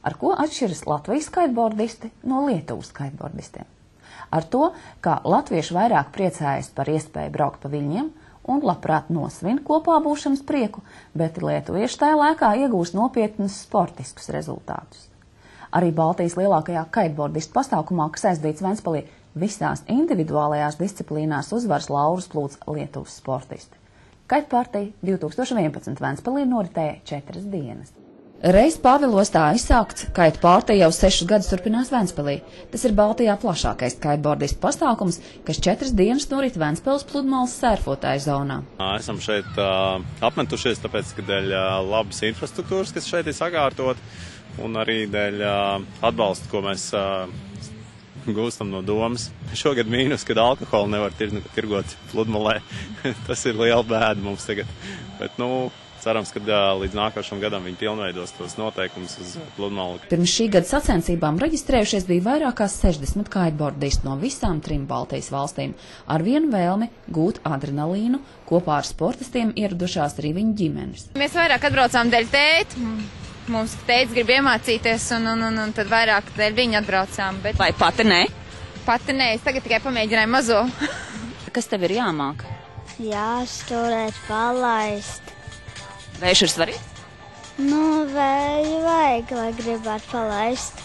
Ar ko atšķiras Latvijas skaitbordisti no Lietuvas skaitbordistiem? Ar to, ka latvieši vairāk priecājas par iespēju braukt pa viļņiem un labprāt nosvin kopā būšanas prieku, bet lietuvieši tajā laikā iegūst nopietnus sportiskus rezultātus. Arī Baltijas lielākajā kaitbordistu pasākumā, kas aizdīts Ventspilī, visās individuālajās disciplīnās uzvaras laurus plūc Lietuvas sportisti. Kaitpartija 2011 Ventspilī noritēja 4 dienas. Reiz Pāvilostā izsākts kaitpartija jau 6 gadus turpinās Ventspilī. Tas ir Baltijā plašākais kaitbordistu pasākums, kas 4 dienas norit Ventspiles pludmales sērfotāju zonā. Esam šeit apmetušies, tāpēc, ka dēļ labas infrastruktūras, kas šeit ir sakārtot, un arī dēļ atbalsta, ko mēs gūstam no domas. Šogad mīnus, kad alkoholu nevar tirgot pludmalē. Tas ir liela bēda mums tagad. Bet, cerams, ka līdz nākošam gadam viņi pilnveidos tos noteikumus uz pludmali. Pirms šī gada sacensībām reģistrējušies bija vairāk kā 60 kaitbordisti no visām 3 Baltijas valstīm. Ar vienu vēlmi gūt adrenalīnu, kopā ar sportistiem ieradušās arī viņu ģimenes. Mēs vairāk atbraucām dēļ tēti. Mums teica, grib iemācīties, un tad vairāk dēļ viņa atbraucām. Bet... Vai pati nē? Pati nē, es tagad tikai pamēģināju mazo. Kas tev ir jāmāk? Jāsturēt, palaist. Vējš ir svarīgs? Vēju vajag, lai gribētu palaist.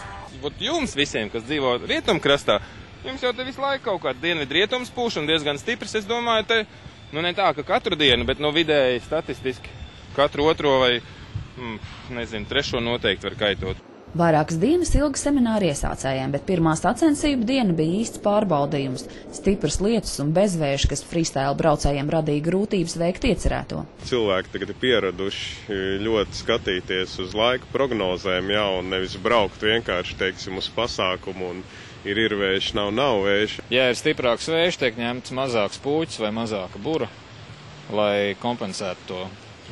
Jums visiem, kas dzīvo rietumkrastā, jums jau te visu laiku kaut kāda dienvidu rietums pūš un diezgan stiprs. Es domāju, te, ne tā, ka katru dienu, bet vidēji statistiski katru otro vai... trešo noteikti var kaitot. Vairākas dienas ilga semināra iesācējiem, bet pirmā sacensību diena bija īsts pārbaudījums. Stipras lietus un bezvēja, kas freestyle braucējiem radīja grūtības veikt iecerēto. Cilvēki tagad ir pieraduši ļoti skatīties uz laika prognozēm, un nevis braukt vienkārši, uz pasākumu un ir vējš, nav vējš. Ja ir stiprāks vējš, tiek ņemts mazāks pūķis vai mazāka bura, lai kompensētu to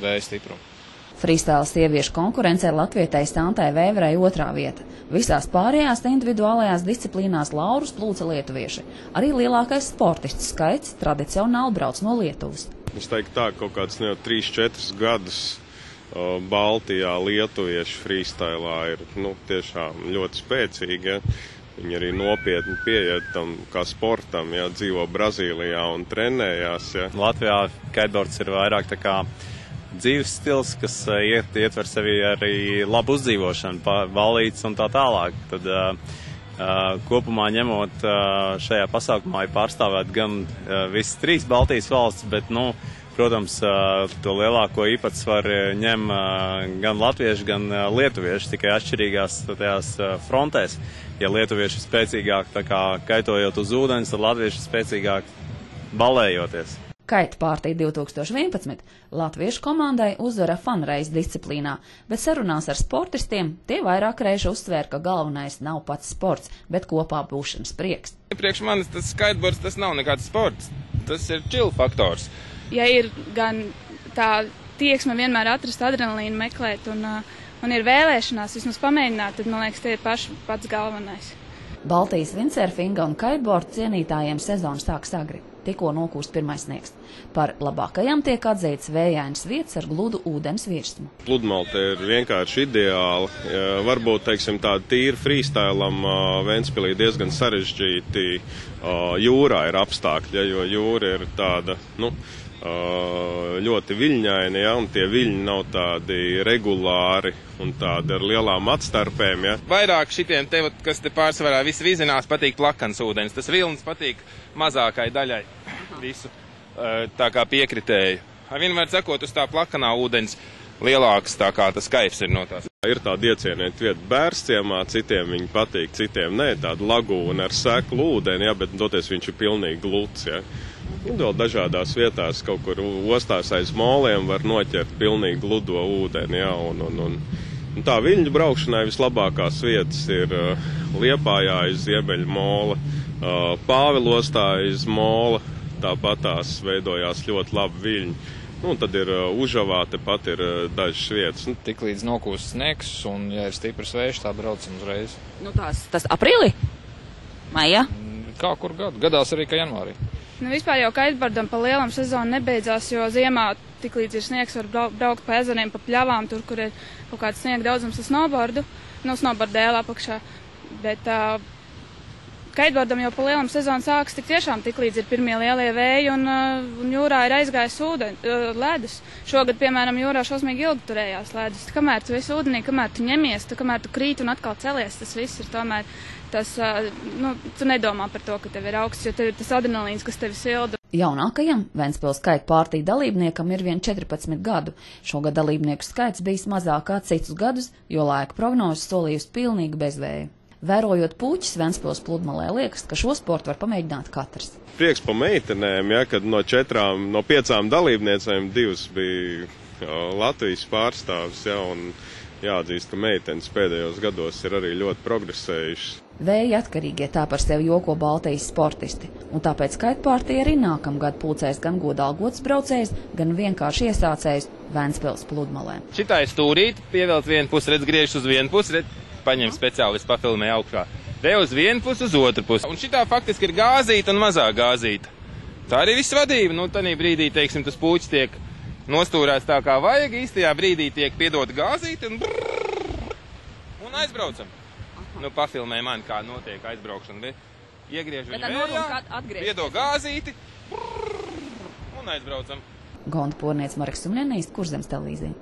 vēja stiprumu. Freestyle sieviešu konkurencē latvietei Santai Vēverai 2. vieta. Visās pārējās individuālajās disciplīnās laurus plūca lietuvieši. Arī lielākais sportistu skaits tradicionāli brauc no Lietuvas. Es teiktu tā, kaut kāds 3-4 gadus Baltijā lietuvieši freestylā ir tiešām ļoti spēcīgi. Ja? Viņi arī nopietni pieiet tam kā sportam, dzīvo Brazīlijā un trenējās. Ja? Latvijā kaitbords ir vairāk tā kā dzīves stils, kas ietver sevi arī labu uzdzīvošanu, valītes un tā tālāk. Tad kopumā ņemot šajā pasākumā ir pārstāvēt gan visas 3 Baltijas valsts, bet, protams, to lielāko īpatsvaru ņem gan latvieši, gan lietuvieši, tikai atšķirīgās tajās frontēs. Ja lietuvieši ir spēcīgāk tā kā kaitojot uz ūdens, tad latvieši ir spēcīgāk balējoties. Kaitpartija 2011 latviešu komandai uzvara funreiz disciplīnā, bet sarunās ar sportistiem tie vairāk reižu uzsvēra, ka galvenais nav pats sports, bet kopā būšanas prieks. Priekš manis tas skaitbords, tas nav nekāds sports, tas ir chill faktors. Ja ir gan tā tieksme vienmēr atrast adrenalīnu meklēt un ir vēlēšanās vismaz pamēģināt, tad, man liekas, tie ir pats galvenais. Baltijas windsurfinga un kaitbordu cienītājiem sezona sākas agri. Tikko nokūst pirmais sniegs. Par labākajām tiek atzīts vējainas vietas ar gludu ūdens virsmu. Pludmale ir vienkārši ideāli. Varbūt, tāda tīra freestylam Ventspilī diezgan sarežģīti jūrā ir apstākļi, jo jūra ir tāda, ļoti viļņaini, un tie viļņi nav tādi regulāri un tādi ar lielām atstarpēm. Vairāk šitiem te, kas te pārsvarā visi vizinās, patīk plakans ūdens. Tas vilnis patīk mazākai daļai visu, tā kā piekritēju. Vienmēr sakot, uz tā plakanā ūdens lielāks, tā kā tas kaifs ir no tās. Ir tāda iecienīta vieta Bērciemā, citiem viņi patīk, citiem nē, tāda lagūna ar seklu ūdeni, bet toties viņš ir pilnīgi gluds. Un vēl dažādās vietās, kaut kur ostās aiz moliem var noķert pilnīgi gludo ūdeni. Un tā viļņu braukšanai vislabākās vietas ir Liepājā aiz Ziemeļa mola, Pāvilostā aiz mola, tāpat tās veidojās ļoti labi viļņi. Un tad ir Užavā, tepat ir dažas vietas. Tik līdz nokūst sniegs, un ja ir stiprs vējš, tā braucam uzreiz. Tas aprīlī? Maijā? Kā kur gadu? Gadās arī, ka janvārī. Vispār jau kaitbordam pa lielam sezonu nebeidzās, jo ziemā tik līdz ir sniegs, var braukt pa ezeriem, pa pļavām, tur, kur ir kaut kāds sniega daudzums ar snowboardu, snowboardēlā apakšā. Bet kiteboardam jau pa lielam sezonu sāks tik tiešām tik līdz ir pirmie lielie vēji un jūrā ir aizgājis ledus. Šogad, piemēram, jūrā šausmīgi ilgi turējās ledus. Kamēr tu esi ūdenī, kamēr tu ņemies, kamēr tu krīt un atkal celies, tas viss ir tomēr tu nedomā par to, ka tev ir augsts, jo tev ir tas adrenalīns, kas tevi silda. Jaunākajam Ventspils skaita pārtī dalībniekam ir vien 14 gadu. Šogad dalībnieku skaits bijis mazāk kā citus gadus, jo laika prognozes solījusi pilnīgu bezvēju. Vērojot puķis Ventspils pludmalē, liekas, ka šo sportu var pamēģināt katrs. Prieks pa meitenēm, kad no 5 dalībniecēm 2 bija Latvijas pārstāvis, un jāatzīst, ka meitenes pēdējos gados ir arī ļoti progresējušas. Vēja atkarīgie tā par sevi joko Baltijas sportisti, un tāpēc skaitpārtī arī nākamgad pulcēs gan godalgotus braucējus, gan vienkārši iesācējus Ventspils pludmalē. Šitā ir stūrīt, pievelc vienu pusi, redz, griežas uz vienu pusi, paņem speciālisti, pafilmē augšā. Te uz vienu pusi, uz otru pusi. Un šitā faktiski ir gāzīta un mazā gāzīta. Tā arī viss vadība. Tanī brīdī, teiksim, tas puķis tiek nostūrēts tā kā vajag, īstajā brīdī tiek piedot gāzīti un aizbraucam. Pafilmē man, kā notiek aizbraukšana. Iegriež viņu vējā, piedot gāzīti un aizbraucam. Gonta Porniec, Mareks Sumļenīs, Kurzemes televīzija.